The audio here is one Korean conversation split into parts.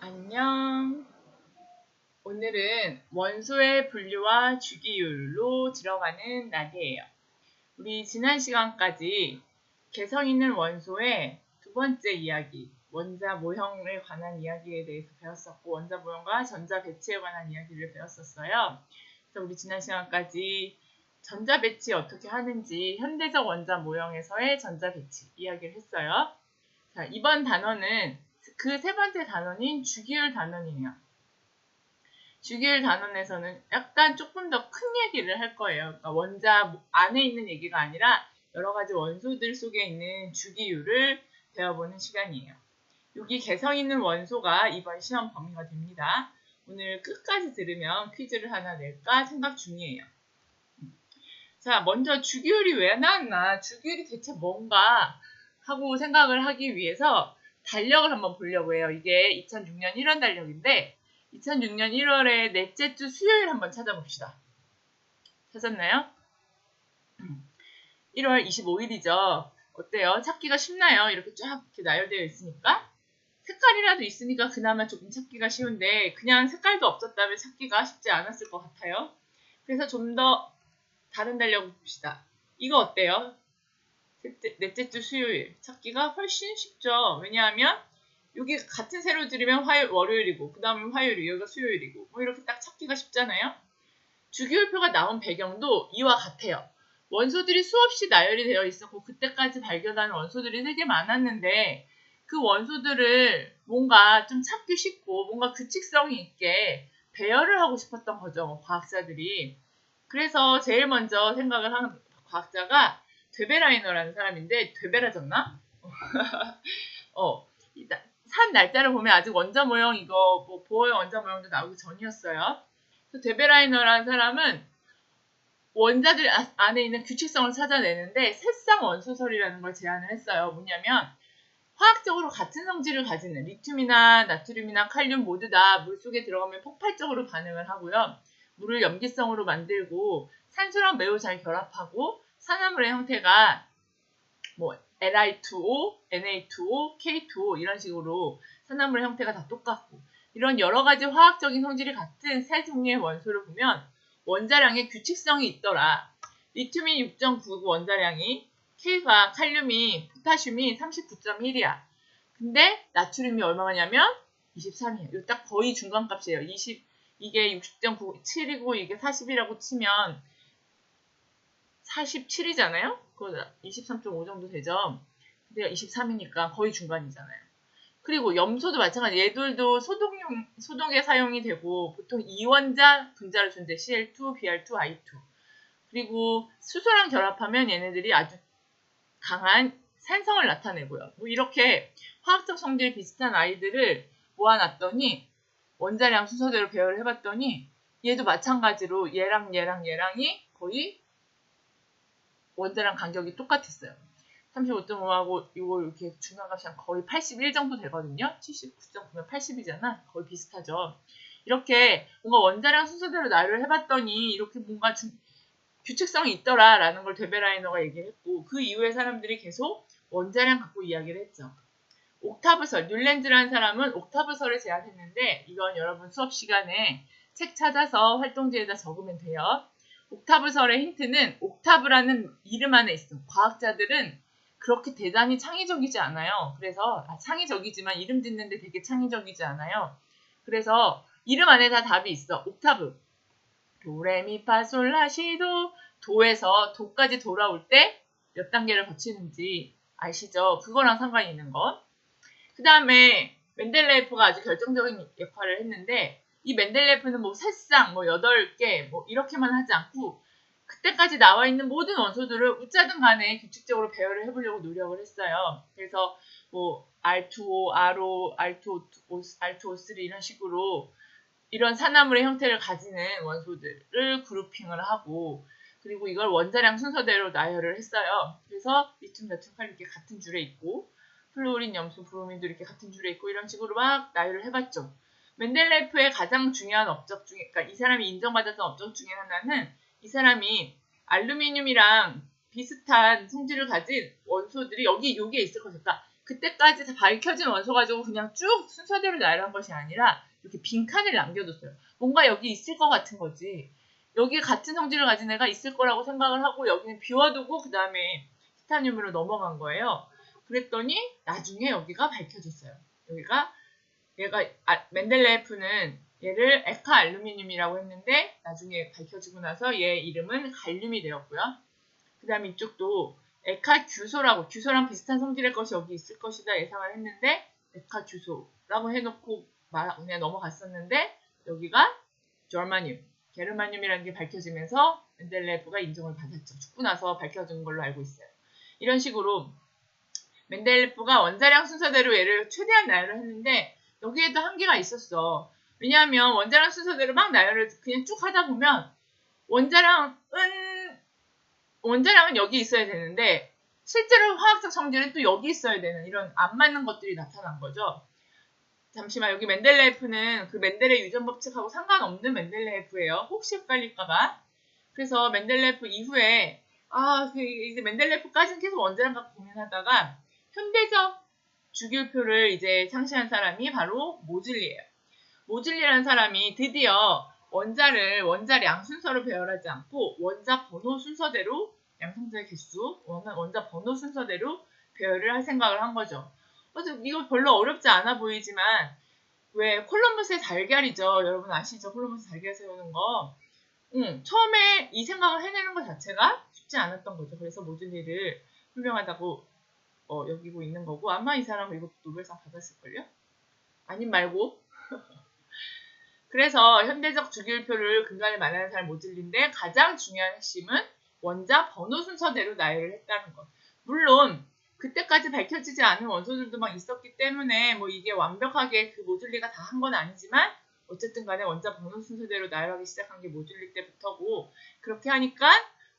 안녕. 오늘은 원소의 분류와 주기율로 들어가는 날이에요. 우리 지난 시간까지 개성 있는 원소의 두 번째 이야기, 원자 모형에 관한 이야기에 대해서 배웠었고, 원자 모형과 전자 배치에 관한 이야기를 배웠었어요. 그래서 우리 지난 시간까지 전자 배치 어떻게 하는지 현대적 원자 모형에서의 전자 배치 이야기를 했어요. 자, 이번 단원은 그 세 번째 단원인 주기율 단원이에요. 주기율 단원에서는 약간 조금 더 큰 얘기를 할 거예요. 그러니까 원자 안에 있는 얘기가 아니라 여러 가지 원소들 속에 있는 주기율을 배워보는 시간이에요. 여기 개성 있는 원소가 이번 시험 범위가 됩니다. 오늘 끝까지 들으면 퀴즈를 하나 낼까 생각 중이에요. 자, 먼저 주기율이 왜 나왔나? 주기율이 대체 뭔가 하고 생각을 하기 위해서 달력을 한번 보려고 해요. 이게 2006년 1월 달력인데 2006년 1월에 넷째 주 수요일 한번 찾아봅시다. 찾았나요? 1월 25일이죠. 어때요? 찾기가 쉽나요? 이렇게 쫙 이렇게 나열되어 있으니까. 색깔이라도 있으니까 그나마 조금 찾기가 쉬운데 그냥 색깔도 없었다면 찾기가 쉽지 않았을 것 같아요. 그래서 좀 더 다른 달력을 봅시다. 이거 어때요? 넷째 주 수요일 찾기가 훨씬 쉽죠. 왜냐하면 여기 같은 세로 들이면 월요일이고 그 다음에 화요일이고 여기가 수요일이고 뭐 이렇게 딱 찾기가 쉽잖아요. 주기율표가 나온 배경도 이와 같아요. 원소들이 수없이 나열이 되어 있었고 그때까지 발견한 원소들이 되게 많았는데 그 원소들을 뭔가 좀 찾기 쉽고 뭔가 규칙성이 있게 배열을 하고 싶었던 거죠. 과학자들이. 그래서 제일 먼저 생각을 한 과학자가 되베라이너라는 사람인데 되베라졌나? 산 날짜를 보면 아직 원자 모형 이거 뭐 보어의 원자 모형도 나오기 전이었어요. 되베라이너라는 사람은 원자들 안에 있는 규칙성을 찾아내는데 새쌍 원소설이라는 걸 제안을 했어요. 뭐냐면 화학적으로 같은 성질을 가지는 리튬이나 나트륨이나 칼륨 모두 다 물속에 들어가면 폭발적으로 반응을 하고요. 물을 염기성으로 만들고 산소랑 매우 잘 결합하고 산화물의 형태가 뭐 Li2O, Na2O, K2O 이런 식으로 산화물의 형태가 다 똑같고 이런 여러 가지 화학적인 성질이 같은 세 종류의 원소를 보면 원자량의 규칙성이 있더라. 리튬이 6.99 원자량이 K가 칼륨이 포타슘이 39.1이야. 근데 나트륨이 얼마냐면 23이에요. 이거 딱 거의 중간값이에요. 이게 60.97이고 이게 40이라고 치면 47이잖아요? 그거 23.5 정도 되죠? 근데 23이니까 거의 중간이잖아요. 그리고 염소도 마찬가지. 얘들도 소독에 사용이 되고 보통 이원자 분자로 존재 CL2, Br2, I2. 그리고 수소랑 결합하면 얘네들이 아주 강한 산성을 나타내고요. 뭐 이렇게 화학적 성질 비슷한 아이들을 모아놨더니 원자량 순서대로 배열을 해봤더니 얘도 마찬가지로 얘랑이 거의 원자량 간격이 똑같았어요. 35.5하고 이거 이렇게 중간값이 거의 81 정도 되거든요. 79.9면 80이잖아. 거의 비슷하죠. 이렇게 뭔가 원자량 순서대로 나열을 해봤더니 이렇게 뭔가 규칙성이 있더라라는 걸 되베라이너가 얘기를 했고 그 이후에 사람들이 계속 원자량 갖고 이야기를 했죠. 옥타브설, 뉴랜드라는 사람은 옥타브설을 제안했는데 이건 여러분 수업 시간에 책 찾아서 활동지에다 적으면 돼요. 옥타브설의 힌트는 옥타브라는 이름 안에 있어. 과학자들은 그렇게 대단히 창의적이지 않아요. 그래서 창의적이지만 이름 짓는데 되게 창의적이지 않아요. 그래서 이름 안에 다 답이 있어. 옥타브. 도레미파솔라시도 도에서 도까지 돌아올 때 몇 단계를 거치는지 아시죠? 그거랑 상관이 있는 것. 그 다음에 멘델레이프가 아주 결정적인 역할을 했는데 이 멘델레이프는 뭐 새쌍, 뭐 8개 뭐 이렇게만 하지 않고 그때까지 나와 있는 모든 원소들을 어쩌든 간에 규칙적으로 배열을 해보려고 노력을 했어요. 그래서 뭐 R2O, RO, R2O3 이런 식으로 이런 산화물의 형태를 가지는 원소들을 그룹핑을 하고 그리고 이걸 원자량 순서대로 나열을 했어요. 그래서 리튬, 나트륨, 칼륨 이렇게 같은 줄에 있고 플루오린, 염소, 브로민도 이렇게 같은 줄에 있고 이런 식으로 막 나열을 해봤죠. 멘델레이프의 가장 중요한 업적 중에, 그러니까 이 사람이 인정받았던 업적 중에 하나는 이 사람이 알루미늄이랑 비슷한 성질을 가진 원소들이 여기에 있을 것이다. 그때까지 다 밝혀진 원소 가지고 그냥 쭉 순서대로 나열한 것이 아니라 이렇게 빈칸을 남겨뒀어요. 뭔가 여기 있을 것 같은 거지. 여기에 같은 성질을 가진 애가 있을 거라고 생각을 하고 여기는 비워두고 그 다음에 티타늄으로 넘어간 거예요. 그랬더니 나중에 여기가 밝혀졌어요. 얘가 멘델레예프는 얘를 에카 알루미늄이라고 했는데 나중에 밝혀지고 나서 얘 이름은 갈륨이 되었고요. 그 다음에 이쪽도 에카 규소랑 비슷한 성질의 것이 여기 있을 것이다 예상을 했는데 에카 규소라고 해놓고 그냥 넘어갔었는데 여기가 게르마늄이라는 게 밝혀지면서 멘델레예프가 인정을 받았죠. 죽고 나서 밝혀진 걸로 알고 있어요. 이런 식으로 멘델레예프가 원자량 순서대로 얘를 최대한 나열을 했는데 여기에도 한계가 있었어. 왜냐하면 원자량 순서대로 막 나열을 그냥 쭉 하다 보면 원자량은 여기 있어야 되는데 실제로 화학적 성질은 또 여기 있어야 되는 이런 안 맞는 것들이 나타난 거죠. 잠시만 여기 멘델레예프는 그 멘델의 유전 법칙하고 상관없는 멘델레예프예요. 혹시 헷갈릴까봐. 그래서 멘델레예프 이후에 이제 멘델레예프까지는 계속 원자량 갖고 고민하다가 현대적 주기율표를 이제 창시한 사람이 바로 모즐리예요. 모즐리라는 사람이 드디어 원자량 순서로 배열하지 않고 원자 번호 순서대로 양성자의 개수, 원자 번호 순서대로 배열을 할 생각을 한 거죠. 이거 별로 어렵지 않아 보이지만 왜 콜럼버스의 달걀이죠. 여러분 아시죠? 콜럼버스 달걀 세우는 거. 처음에 이 생각을 해내는 것 자체가 쉽지 않았던 거죠. 그래서 모즐리를 훌륭하다고 여기고 있는 거고 아마 이 사람은 이거 노벨상 받았을걸요? 아님 말고. 그래서 현대적 주기율표를 근간에 마련한 사람이 모즐리인데 가장 중요한 핵심은 원자 번호 순서대로 나열을 했다는 것. 물론 그때까지 밝혀지지 않은 원소들도 막 있었기 때문에 뭐 이게 완벽하게 그 모즐리가 다 한 건 아니지만 어쨌든 간에 원자 번호 순서대로 나열하기 시작한 게 모즐리 때부터고 그렇게 하니까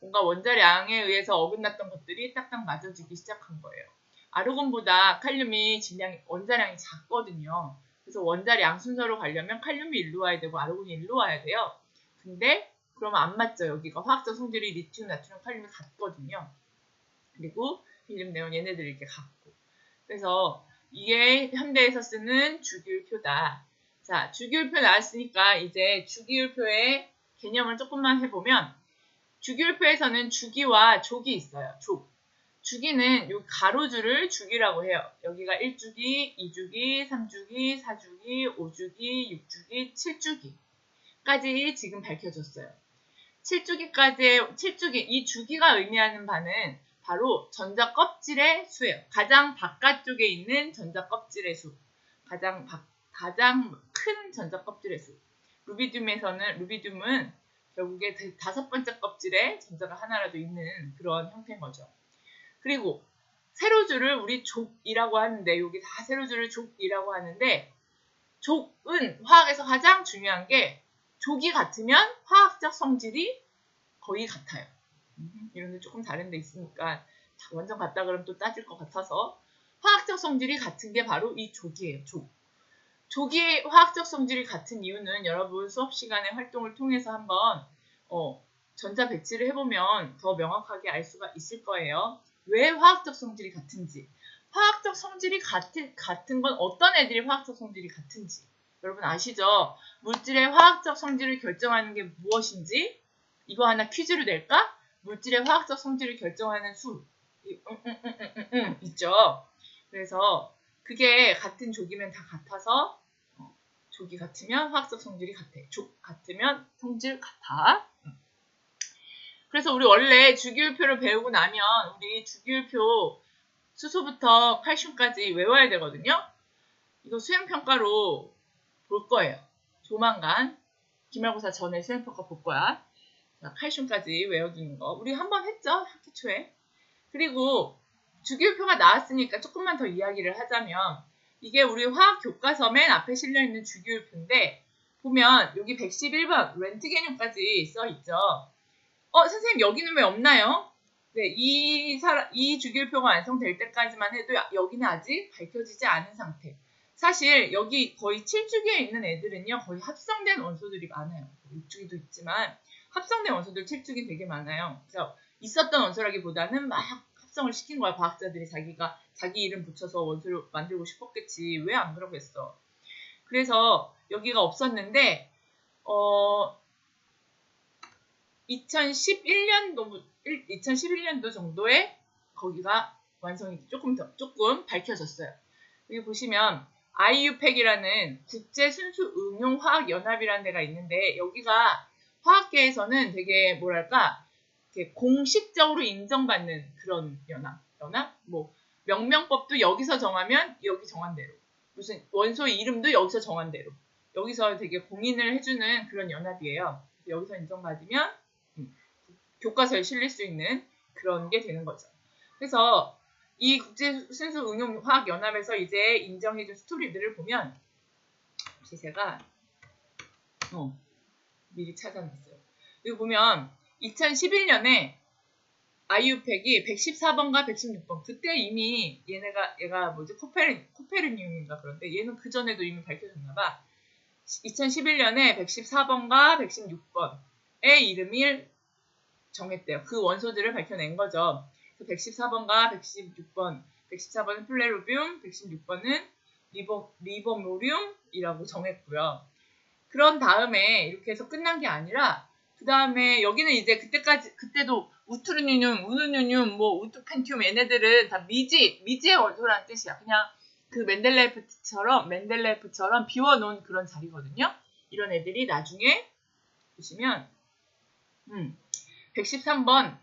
뭔가 원자량에 의해서 어긋났던 것들이 딱딱 맞아지기 시작한 거예요. 아르곤보다 칼륨이 원자량이 작거든요. 그래서 원자량 순서로 가려면 칼륨이 일로 와야 되고 아르곤이 일로 와야 돼요. 근데 그러면 안 맞죠. 여기가 화학적 성질이 리튬, 나트륨, 칼륨이 같거든요. 그리고 힐륨, 네온 얘네들이 이렇게 같고. 그래서 이게 현대에서 쓰는 주기율표다. 자, 주기율표 나왔으니까 이제 주기율표의 개념을 조금만 해보면 주기율표에서는 주기와 족이 있어요. 주기는 요 가로줄을 주기라고 해요. 여기가 1주기, 2주기, 3주기, 4주기, 5주기, 6주기, 7주기까지 지금 밝혀졌어요. 7주기, 이 주기가 의미하는 바는 바로 전자 껍질의 수예요. 가장 바깥쪽에 있는 전자 껍질의 수. 가장 큰 전자 껍질의 수. 루비듐은 결국에 5번째 껍질에 전자가 하나라도 있는 그런 형태인 거죠. 그리고 세로줄을 우리 족이라고 하는데 여기 다 세로줄을 족이라고 하는데 족은 화학에서 가장 중요한 게 족이 같으면 화학적 성질이 거의 같아요. 이런 데 조금 다른 데 있으니까 완전 같다 그러면 또 따질 것 같아서 화학적 성질이 같은 게 바로 이 족이에요. 족이 화학적 성질이 같은 이유는 여러분 수업 시간에 활동을 통해서 한번 전자 배치를 해보면 더 명확하게 알 수가 있을 거예요. 왜 화학적 성질이 같은지. 화학적 성질이 같은 건 어떤 애들이 화학적 성질이 같은지. 여러분 아시죠? 물질의 화학적 성질을 결정하는 게 무엇인지 이거 하나 퀴즈로 낼까? 물질의 화학적 성질을 결정하는 수. 있죠. 그래서 그게 같은 족이면 다 같아서 족이 같으면 화학적 성질이 같아. 족 같으면 성질 같아. 그래서 우리 원래 주기율표를 배우고 나면 우리 주기율표 수소부터 칼슘까지 외워야 되거든요. 이거 수행평가로 볼 거예요. 조만간 기말고사 전에 수행평가 볼 거야. 자, 칼슘까지 외워두는 거. 우리 한번 했죠? 학기 초에. 그리고 주기율표가 나왔으니까 조금만 더 이야기를 하자면 이게 우리 화학 교과서 맨 앞에 실려있는 주기율표인데 보면 여기 111번 렌트게늄까지 써있죠. 선생님 여기는 왜 없나요? 네, 이 주기율표가 완성될 때까지만 해도 여기는 아직 밝혀지지 않은 상태. 사실 여기 거의 7주기에 있는 애들은요. 거의 합성된 원소들이 많아요. 6주기도 있지만 합성된 원소들 7주기 되게 많아요. 그래서 있었던 원소라기보다는 막 합성을 시킨 거야. 과학자들이 자기 이름 붙여서 원소를 만들고 싶었겠지. 왜 안 그러겠어. 그래서 여기가 없었는데 2011년도 정도에 거기가 완성이 조금 밝혀졌어요. 여기 보시면 IUPAC이라는 국제순수응용화학연합이라는 데가 있는데 여기가 화학계에서는 되게 뭐랄까 이렇게 공식적으로 인정받는 그런 연합 뭐 명명법도 여기서 정하면 여기 정한 대로 무슨 원소의 이름도 여기서 정한 대로 여기서 되게 공인을 해주는 그런 연합이에요. 여기서 인정받으면 교과서에 실릴 수 있는 그런 게 되는 거죠. 그래서 이 국제순수응용화학연합에서 이제 인정해준 스토리들을 보면 제가 미리 찾아놨어요. 여기 보면 2011년에 IUPAC이 114번과 116번 그때 이미 얘가 뭐지 코페르니움인가 그런데 얘는 그 전에도 이미 밝혀졌나봐. 2011년에 114번과 116번의 이름을 정했대요. 그 원소들을 밝혀낸 거죠. 114번과 116번, 114번은 플레루뷴, 116번은 리버모륨이라고 정했고요. 그런 다음에 이렇게 해서 끝난 게 아니라 그 다음에 여기는 이제 그때도 우트루늄, 우누늄, 우트펜튬 얘네들은 다 미지의 원소라는 뜻이야. 그냥 그 맨델레프처럼 비워놓은 그런 자리거든요. 이런 애들이 나중에 보시면 113번은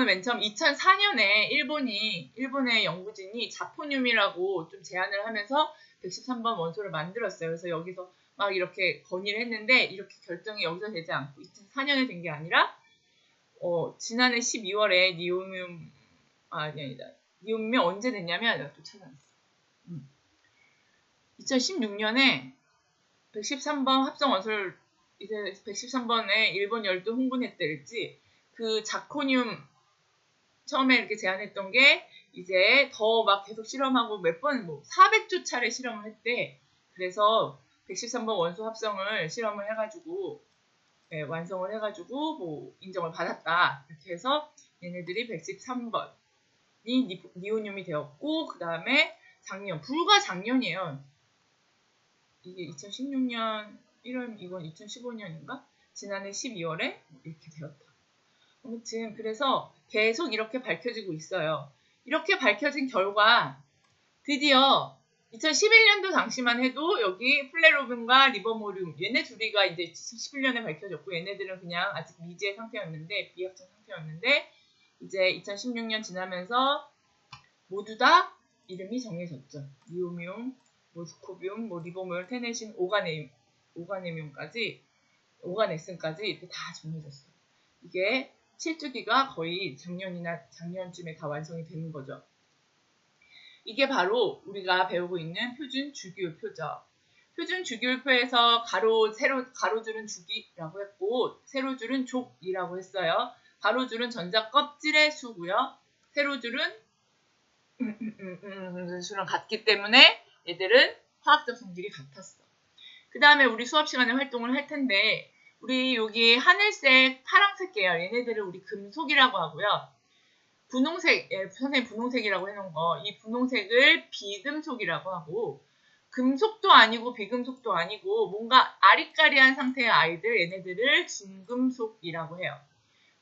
맨 처음 2004년에 일본의 연구진이 자포늄이라고 좀 제안을 하면서 113번 원소를 만들었어요. 그래서 여기서 막 이렇게 건의를 했는데 이렇게 결정이 여기서 되지 않고 2004년에 된 게 아니라 지난해 12월에 니오뮴이 언제 됐냐면 내가 또 찾아냈어. 2016년에 113번 합성 원소를 이제 113번에 일본 열도 흥분했댔지. 그 자코늄 처음에 이렇게 제안했던 게 이제 더 막 계속 실험하고 몇 번 400조 차례 실험을 했대. 그래서 113번 원소 합성을 실험을 해가지고 완성을 해가지고 인정을 받았다. 이렇게 해서 얘네들이 113번이 니오뮴이 되었고 그 다음에 불과 작년이에요. 이게 2016년 1월 이건 2015년인가? 지난해 12월에 이렇게 되었다. 아무튼 그래서 계속 이렇게 밝혀지고 있어요. 이렇게 밝혀진 결과 드디어 2011년도 당시만 해도 여기 플레로뷴과 리버모륨 얘네 둘이가 이제 2011년에 밝혀졌고 얘네들은 그냥 아직 미지의 상태였는데 비합성 상태였는데 이제 2016년 지나면서 모두 다 이름이 정해졌죠. 니오뮴, 스코뷴, 리버모륨, 테네신, 오가네슨까지 이렇게 다 정해졌어요. 이게 7주기가 거의 작년쯤에 다 완성이 되는 거죠. 이게 바로 우리가 배우고 있는 표준 주기율표죠. 표준 주기율표에서 가로줄은 주기라고 했고 세로줄은 족이라고 했어요. 가로줄은 전자 껍질의 수고요. 세로줄은 수랑 같기 때문에 얘들은 화학적 성질이 같았어. 그 다음에 우리 수업 시간에 활동을 할 텐데 우리 여기 하늘색, 파란색 계열 얘네들을 우리 금속이라고 하고요. 분홍색, 선생님 분홍색이라고 해놓은 거 이 분홍색을 비금속이라고 하고 금속도 아니고 비금속도 아니고 뭔가 아리까리한 상태의 아이들 얘네들을 중금속이라고 해요.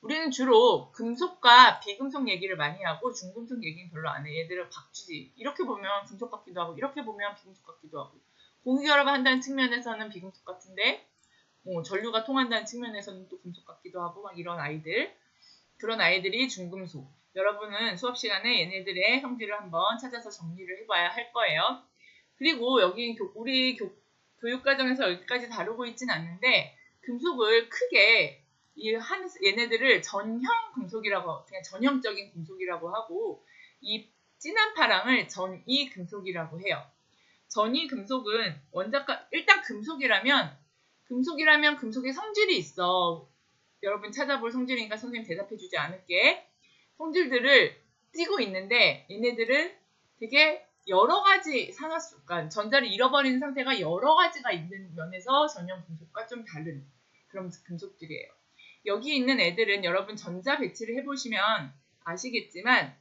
우리는 주로 금속과 비금속 얘기를 많이 하고 중금속 얘기는 별로 안 해. 얘들을 박쥐지. 이렇게 보면 금속 같기도 하고 이렇게 보면 비금속 같기도 하고 공유결합을 한다는 측면에서는 비금속 같은데 전류가 통한다는 측면에서는 또 금속 같기도 하고 막 이런 아이들 그런 아이들이 중금속. 여러분은 수업 시간에 얘네들의 성질을 한번 찾아서 정리를 해봐야 할 거예요. 그리고 여기 우리 교육과정에서 여기까지 다루고 있진 않는데 금속을 크게 얘네들을 전형 금속이라고 그냥 전형적인 금속이라고 하고 이 진한 파랑을 전이 금속이라고 해요. 전이 금속은 일단 금속이라면 금속의 성질이 있어. 여러분 찾아볼 성질이니까 선생님 대답해주지 않을게. 성질들을 띄고 있는데 얘네들은 되게 여러 가지 그러니까 전자를 잃어버리는 상태가 여러 가지가 있는 면에서 전형 금속과 좀 다른 그런 금속들이에요. 여기 있는 애들은 여러분 전자 배치를 해보시면 아시겠지만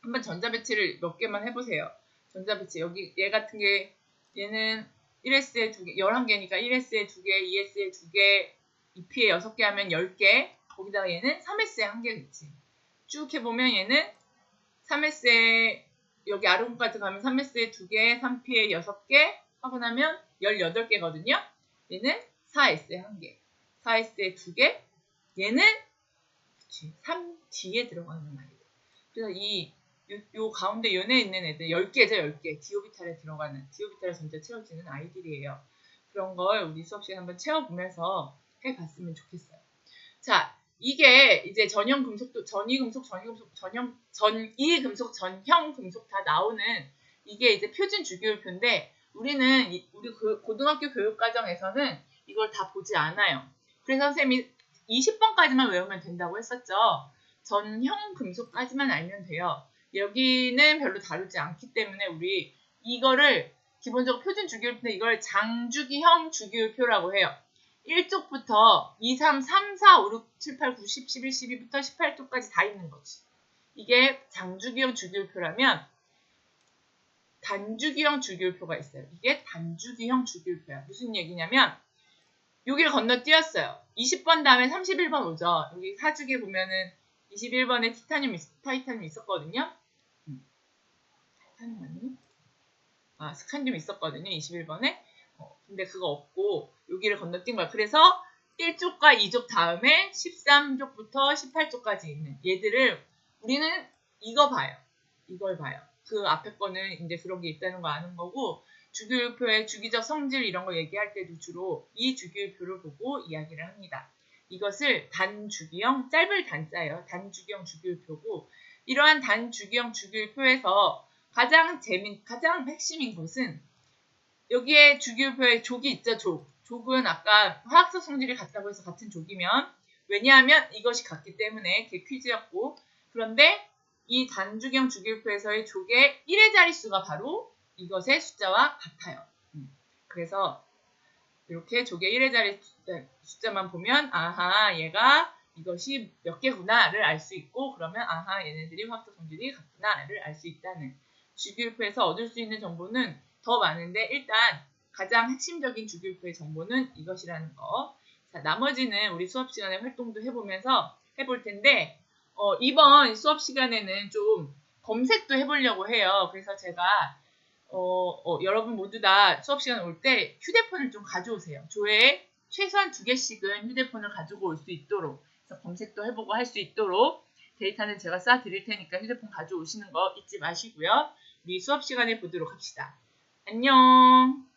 한번 전자배치를 몇 개만 해보세요. 전자배치 여기 얘 같은 게 얘는 1S에 2개, 11개니까 1S에 2개, 2S에 2개, 2P에 6개 하면 10개. 거기다가 얘는 3S에 1개겠지. 쭉 해보면 얘는 3S에 여기 아래까지 가면 3S에 2개, 3P에 6개 하고 나면 18개거든요. 얘는 4S에 1개, 4S에 2개, 얘는 3 뒤에 들어가는 말이에요. 그래서 요 가운데 연에 있는 애들 10개죠, 10개. 디오비탈에 들어가는, 디오비탈에 전체 채워지는 아이들이에요. 그런 걸 우리 수업 시간에 한번 채워보면서 해봤으면 좋겠어요. 자, 이게 이제 전형 금속도, 전이금속, 전이금속, 전형 금속 다 나오는 이게 이제 표준 주기율표인데 우리는 우리 고등학교 교육과정에서는 이걸 다 보지 않아요. 그래서 선생님이 20번까지만 외우면 된다고 했었죠. 전형 금속까지만 알면 돼요. 여기는 별로 다루지 않기 때문에 우리 이거를 기본적으로 표준 주기율표인데 이걸 장주기형 주기율표라고 해요. 1쪽부터 2, 3, 3, 4, 5, 6, 7, 8, 9, 10, 11, 12부터 18쪽까지 다 있는 거지. 이게 장주기형 주기율표라면 단주기형 주기율표가 있어요. 이게 단주기형 주기율표야. 무슨 얘기냐면 여기를 건너뛰었어요. 20번 다음에 31번 오죠. 여기 사주기 보면은 21번에 타이타늄이 있었거든요. 타이타늄 아니니? 스칸듐이 있었거든요. 21번에. 근데 그거 없고 여기를 건너뛴 거야. 그래서 1쪽과 2쪽 다음에 13쪽부터 18쪽까지 있는 얘들을 우리는 이거 봐요. 이걸 봐요. 그 앞에 거는 이제 그런 게 있다는 거 아는 거고 주기율표의 주기적 성질 이런 거 얘기할 때도 주로 이 주기율표를 보고 이야기를 합니다. 이것을 단주기형, 짧을 단자예요. 단주기형 주기율표고 이러한 단주기형 주기율표에서 가장 핵심인 것은 여기에 주기율표에 족이 있죠, 족. 족은 아까 화학적 성질이 같다고 해서 같은 족이면 왜냐하면 이것이 같기 때문에 그게 퀴즈였고 그런데 이 단주기형 주기율표에서의 족의 1의 자릿수가 바로 이것의 숫자와 같아요. 그래서 이렇게 족의 1의 자리 숫자만 보면 아하 얘가 이것이 몇 개구나를 알 수 있고 그러면 아하 얘네들이 화학적 성질이 같구나를 알 수 있다는 주기율표에서 얻을 수 있는 정보는 더 많은데 일단 가장 핵심적인 주기율표의 정보는 이것이라는 거. 자, 나머지는 우리 수업 시간에 활동도 해보면서 해볼 텐데 이번 수업 시간에는 좀 검색도 해보려고 해요. 그래서 제가 여러분 모두 다 수업 시간 올 때 휴대폰을 좀 가져오세요. 조회에 최소한 2개씩은 휴대폰을 가지고 올 수 있도록 그래서 검색도 해보고 할 수 있도록 데이터는 제가 쏴 드릴 테니까 휴대폰 가져오시는 거 잊지 마시고요. 우리 수업 시간에 보도록 합시다. 안녕.